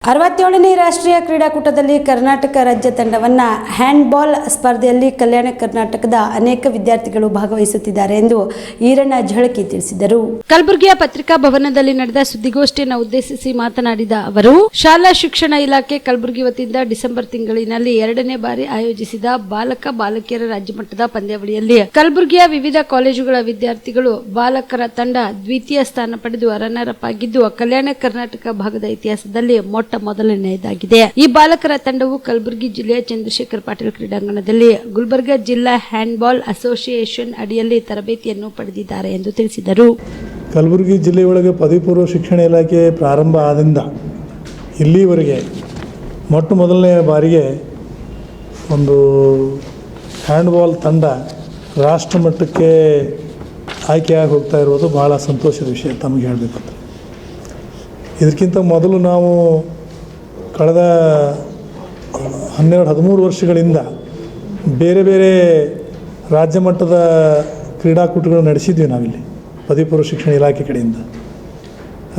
67ನೇ ರಾಷ್ಟ್ರೀಯ ಕ್ರೀಡಾಕೂಟದಲ್ಲಿ ಕರ್ನಾಟಕ ರಾಜ್ಯ ತಂಡವನ್ನು ಹ್ಯಾಂಡ್ಬಾಲ್ ಸ್ಪರ್ಧೆಯಲ್ಲಿ ಕಲ್ಯಾಣ ಕರ್ನಾಟಕದ ಅನೇಕ ವಿದ್ಯಾರ್ಥಿಗಳು ಭಾಗವಹಿಸುತ್ತಿದ್ದಾರೆ ಎಂದು ಈರಣ್ಣ ಝಳಕಿ ತಿಳಿಸಿದರು. ಕಲಬುರಗಿಯ ಪತ್ರಿಕಾ ಭವನದಲ್ಲಿ ನಡೆದ ಸುದ್ದಿಗೋಷ್ಠಿಯನ್ನು ಉದ್ದೇಶಿಸಿ ಮಾತನಾಡಿದ ಅವರು, ಶಾಲಾ ಶಿಕ್ಷಣ ಇಲಾಖೆ ಕಲಬುರಗಿ ವತಿಯಿಂದ ಡಿಸೆಂಬರ್ ತಿಂಗಳಿನಲ್ಲಿ 2ನೇ ಬಾರಿ ಆಯೋಜಿಸಿದ ಬಾಲಕ ಬಾಲಕಿಯರ ರಾಜ್ಯಮಟ್ಟದ ಪಂದ್ಯಾವಳಿಯಲ್ಲಿ ಕಲಬುರಗಿಯ ವಿವಿಧ ಕಾಲೇಜುಗಳ ವಿದ್ಯಾರ್ಥಿಗಳು ಬಾಲಕರ ತಂಡ ದ್ವಿತೀಯ ಸ್ಥಾನ ಪಡೆದು ರನ್ನರ್ ಅಪ್ ಆಗಿದ್ದು ಕಲ್ಯಾಣ ಕರ್ನಾಟಕ ಭಾಗದ ಇತಿಹಾಸದಲ್ಲಿ ಮೊದಲನೆಯದಾಗಿದೆ. ಈ ಬಾಲಕರ ತಂಡವು ಕಲಬುರಗಿ ಜಿಲ್ಲೆಯ ಚಂದ್ರಶೇಖರ್ ಪಾಟೀಲ್ ಕ್ರೀಡಾಂಗಣದಲ್ಲಿ ಗುಲ್ಬರ್ಗಾ ಜಿಲ್ಲಾ ಹ್ಯಾಂಡ್ಬಾಲ್ ಅಸೋಸಿಯೇಷನ್ ಅಡಿಯಲ್ಲಿ ತರಬೇತಿಯನ್ನು ಪಡೆದಿದ್ದಾರೆ ಎಂದು ತಿಳಿಸಿದರು. ಕಲಬುರಗಿ ಜಿಲ್ಲೆಯೊಳಗೆ ಪದವಿ ಪೂರ್ವ ಶಿಕ್ಷಣ ಇಲಾಖೆ ಪ್ರಾರಂಭ ಆದಿಂದ ಇಲ್ಲಿವರೆಗೆ ಮೊದಲನೇ ಬಾರಿಗೆ ಒಂದು ಹ್ಯಾಂಡ್ಬಾಲ್ ತಂಡ ರಾಷ್ಟ್ರ ಮಟ್ಟಕ್ಕೆ ಆಯ್ಕೆಯಾಗಿ ಹೋಗ್ತಾ ಇರೋದು ಬಹಳ ಸಂತೋಷದ ವಿಷಯ. ತಮಗೆ ಹೇಳಬೇಕಂದ್ರೆ ಇದಕ್ಕಿಂತ ಮೊದಲು ನಾವು ಕಳೆದ 12-13 ವರ್ಷಗಳಿಂದ ಬೇರೆ ಬೇರೆ ರಾಜ್ಯ ಮಟ್ಟದ ಕ್ರೀಡಾಕೂಟಗಳು ನಡೆಸಿದ್ವಿ. ನಾವಿಲ್ಲಿ ಪದವಿ ಪೂರ್ವ ಶಿಕ್ಷಣ ಇಲಾಖೆ ಕಡೆಯಿಂದ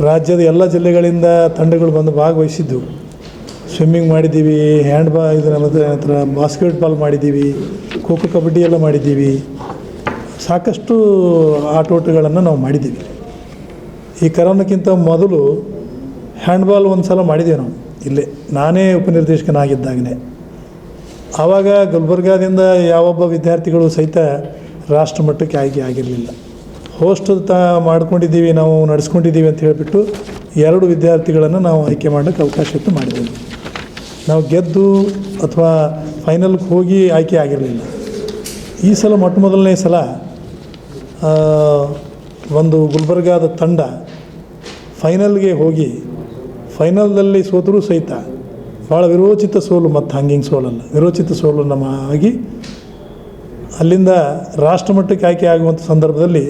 ರಾಜ್ಯದ ಎಲ್ಲ ಜಿಲ್ಲೆಗಳಿಂದ ತಂಡಗಳು ಬಂದು ಭಾಗವಹಿಸಿದ್ದು. ಸ್ವಿಮ್ಮಿಂಗ್ ಮಾಡಿದ್ದೀವಿ, ನಂತರ ಬಾಸ್ಕೆಟ್ಬಾಲ್ ಮಾಡಿದ್ದೀವಿ, ಖೋ ಖೋ ಕಬಡ್ಡಿ ಎಲ್ಲ ಮಾಡಿದ್ದೀವಿ. ಸಾಕಷ್ಟು ಆಟೋಟಗಳನ್ನು ನಾವು ಮಾಡಿದ್ದೀವಿ. ಈ ಕರೋನಾಕ್ಕಿಂತ ಮೊದಲು ಹ್ಯಾಂಡ್ಬಾಲ್ ಒಂದು ಸಲ ಮಾಡಿದ್ದೀವಿ ನಾವು ಇಲ್ಲೇ, ನಾನೇ ಉಪನಿರ್ದೇಶಕನಾಗಿದ್ದಾಗಲೇ. ಆವಾಗ ಗುಲ್ಬರ್ಗಾದಿಂದ ಯಾವೊಬ್ಬ ವಿದ್ಯಾರ್ಥಿಗಳು ಸಹಿತ ರಾಷ್ಟ್ರ ಮಟ್ಟಕ್ಕೆ ಆಯ್ಕೆ ಆಗಿರಲಿಲ್ಲ. ಹೋಸ್ಟ್ ಮಾಡ್ಕೊಂಡಿದ್ದೀವಿ, ನಾವು ನಡೆಸ್ಕೊಂಡಿದ್ದೀವಿ ಅಂತ ಹೇಳಿಬಿಟ್ಟು 2 ವಿದ್ಯಾರ್ಥಿಗಳನ್ನು ನಾವು ಆಯ್ಕೆ ಮಾಡೋಕ್ಕೆ ಅವಕಾಶ ಮಾಡಿದ್ದೀವಿ. ನಾವು ಗೆದ್ದು ಅಥವಾ ಫೈನಲ್ಗೆ ಹೋಗಿ ಆಯ್ಕೆ ಆಗಿರಲಿಲ್ಲ. ಈ ಸಲ ಮೊದಲನೇ ಸಲ ಒಂದು ಗುಲ್ಬರ್ಗಾದ ತಂಡ ಫೈನಲ್ಗೆ ಹೋಗಿ ಫೈನಲ್ದಲ್ಲಿ ಸೋತರೂ ಸಹಿತ ಭಾಳ ವಿರೋಚಿತ ಸೋಲು, ಮತ್ತು ಹಂಗಿಂಗ್ ಸೋಲಲ್ಲ, ವಿರೋಚಿತ ಸೋಲು ನಮ್ಮ ಆಗಿ ಅಲ್ಲಿಂದ ರಾಷ್ಟ್ರಮಟ್ಟಕ್ಕೆ ಆಯ್ಕೆ ಆಗುವಂಥ ಸಂದರ್ಭದಲ್ಲಿ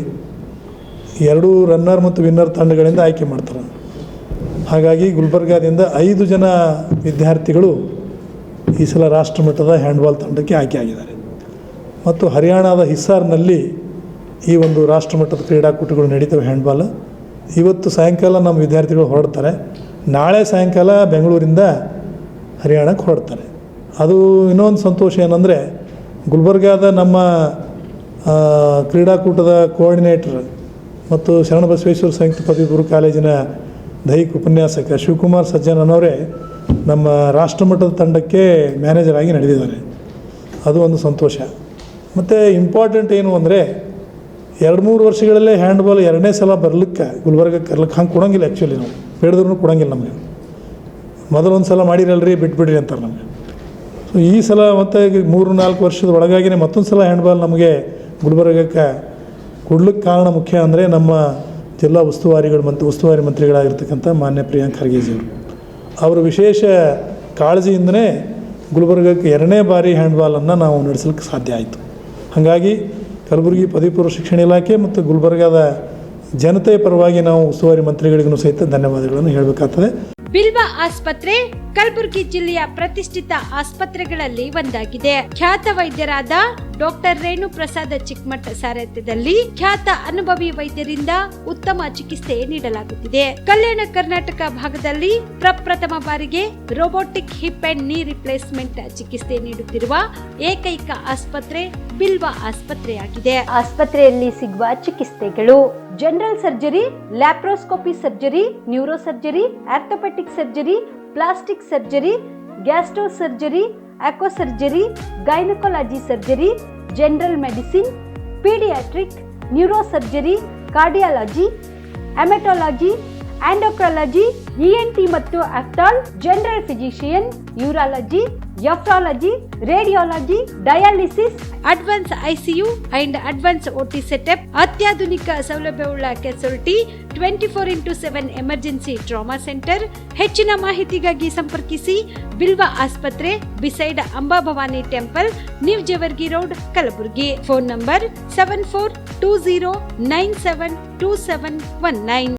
2 ರನ್ನರ್ ಮತ್ತು ವಿನ್ನರ್ ತಂಡಗಳಿಂದ ಆಯ್ಕೆ ಮಾಡ್ತಾರೆ. ಹಾಗಾಗಿ ಗುಲ್ಬರ್ಗಾದಿಂದ 5 ಜನ ವಿದ್ಯಾರ್ಥಿಗಳು ಈ ಸಲ ರಾಷ್ಟ್ರಮಟ್ಟದ ಹ್ಯಾಂಡ್ಬಾಲ್ ತಂಡಕ್ಕೆ ಆಯ್ಕೆ ಆಗಿದ್ದಾರೆ. ಮತ್ತು ಹರಿಯಾಣದ ಹಿಸ್ಸಾರ್ನಲ್ಲಿ ಈ ಒಂದು ರಾಷ್ಟ್ರಮಟ್ಟದ ಕ್ರೀಡಾಕೂಟಗಳು ನಡೀತವೆ ಹ್ಯಾಂಡ್ಬಾಲ್. ಇವತ್ತು ಸಾಯಂಕಾಲ ನಮ್ಮ ವಿದ್ಯಾರ್ಥಿಗಳು ಹೊರಡ್ತಾರೆ, ನಾಳೆ ಸಾಯಂಕಾಲ ಬೆಂಗಳೂರಿಂದ ಹರಿಯಾಣಕ್ಕೆ ಹೊರಡ್ತಾರೆ. ಅದು ಇನ್ನೊಂದು ಸಂತೋಷ ಏನಂದರೆ, ಗುಲ್ಬರ್ಗಾದ ನಮ್ಮ ಕ್ರೀಡಾಕೂಟದ ಕೋಆರ್ಡಿನೇಟರ್ ಮತ್ತು ಶರಣಬಸವೇಶ್ವರ ಸಂಯುಕ್ತ ಪದವಿ ಪೂರ್ವ ಕಾಲೇಜಿನ ದೈಹಿಕ ಉಪನ್ಯಾಸಕ ಶಿವಕುಮಾರ್ ಸಜ್ಜನ್ ಅನ್ನೋರೇ ನಮ್ಮ ರಾಷ್ಟ್ರಮಟ್ಟದ ತಂಡಕ್ಕೆ ಮ್ಯಾನೇಜರ್ ಆಗಿ ನಡೆದಿದ್ದಾರೆ. ಅದು ಒಂದು ಸಂತೋಷ. ಮತ್ತು ಇಂಪಾರ್ಟೆಂಟ್ ಏನು ಅಂದರೆ, 2-3 ವರ್ಷಗಳಲ್ಲೇ ಹ್ಯಾಂಡ್ಬಾಲ್ 2ನೇ ಸಲ ಬರಲಿಕ್ಕೆ ಗುಲ್ಬರ್ಗಕ್ಕೆ ಕರ್ಲಿಕ್ಕೆ ಹಂಗೆ ಕೊಡೋಂಗಿಲ್ಲ. ಆ್ಯಕ್ಚುಲಿ ನಾವು ಬೇಡದ್ರೂ ಕೊಡೋಂಗಿಲ್ಲ ನಮಗೆ. ಮೊದಲೊಂದು ಸಲ ಮಾಡಿರಲ್ರಿ ಬಿಟ್ಬಿಡ್ರಿ ಅಂತಾರೆ ನಮಗೆ. ಸೊ ಈ ಸಲ ಮತ್ತು 3-4 ವರ್ಷದ ಒಳಗಾಗಿಯೇ ಮತ್ತೊಂದು ಸಲ ಹ್ಯಾಂಡ್ಬಾಲ್ ನಮಗೆ ಗುಲ್ಬರ್ಗಕ್ಕೆ ಕೊಡ್ಲಿಕ್ಕೆ ಕಾರಣ ಮುಖ್ಯ ಅಂದರೆ ನಮ್ಮ ಜಿಲ್ಲಾ ಉಸ್ತುವಾರಿ ಮಂತ್ರಿಗಳಾಗಿರ್ತಕ್ಕಂಥ ಮಾನ್ಯ ಪ್ರಿಯಾಂಕ್ ಖರ್ಗೆಜಿಯವರು. ಅವರ ವಿಶೇಷ ಕಾಳಜಿಯಿಂದನೇ ಗುಲ್ಬರ್ಗಕ್ಕೆ 2ನೇ ಬಾರಿ ಹ್ಯಾಂಡ್ಬಾಲನ್ನು ನಾವು ನಡೆಸಲಿಕ್ಕೆ ಸಾಧ್ಯ ಆಯಿತು. ಹಾಗಾಗಿ ಕಲಬುರಗಿ ಪದವಿ ಪೂರ್ವ ಶಿಕ್ಷಣ ಇಲಾಖೆ ಮತ್ತು ಗುಲ್ಬರ್ಗಾದ ಜನತೆಯ ಪರವಾಗಿ ನಾವು ಉಸ್ತುವಾರಿ ಮಂತ್ರಿಗಳಿಗೂ ಸಹಿತ ಧನ್ಯವಾದಗಳನ್ನು ಹೇಳಬೇಕಾಗ್ತದೆ. ಬಿಲ್ವಾ ಆಸ್ಪತ್ರೆ ಕಲಬುರಗಿ ಜಿಲ್ಲೆಯ ಪ್ರತಿಷ್ಠಿತ ಆಸ್ಪತ್ರೆಗಳಲ್ಲಿ ಒಂದಾಗಿದೆ. ಖ್ಯಾತ ವೈದ್ಯರಾದ ಡಾಕ್ಟರ್ ರೇಣು ಪ್ರಸಾದ್ ಚಿಕ್ಕಮಠ ಸಾರಥ್ಯದಲ್ಲಿ ಖ್ಯಾತ ಅನುಭವಿ ವೈದ್ಯರಿಂದ ಉತ್ತಮ ಚಿಕಿತ್ಸೆ ನೀಡಲಾಗುತ್ತಿದೆ. ಕಲ್ಯಾಣ ಕರ್ನಾಟಕ ಭಾಗದಲ್ಲಿ ಪ್ರಪ್ರಥಮ ಬಾರಿಗೆ robotic hip and knee replacement ಚಿಕಿತ್ಸೆ ನೀಡುತ್ತಿರುವ ಏಕೈಕ ಆಸ್ಪತ್ರೆ ಬಿಲ್ವಾ ಆಸ್ಪತ್ರೆಯಾಗಿದೆ. ಆಸ್ಪತ್ರೆಯಲ್ಲಿ ಸಿಗುವ ಚಿಕಿತ್ಸೆಗಳು: general surgery, laparoscopy surgery, neuro surgery, orthopaedic surgery, plastic surgery, gastro surgery, aqua surgery, gynaecology surgery, general medicine, paediatric, neuro surgery, cardiology, haematology, endocrinology, ENT ಮತ್ತು ophthal, general physician, urology, nephrology, radiology, dialysis, advance ICU and advance OT setup, ಅತ್ಯಾಧುನಿಕ ಸೌಲಭ್ಯವುಳ್ಳ casualty, 24x7 emergency trauma centre. ಹೆಚ್ಚಿನ ಮಾಹಿತಿಗಾಗಿ ಸಂಪರ್ಕಿಸಿ ಬಿಲ್ವಾ ಆಸ್ಪತ್ರೆ, beside Amba Bhavani temple, new Jewargi road, Kalaburagi. Phone number 7420972719.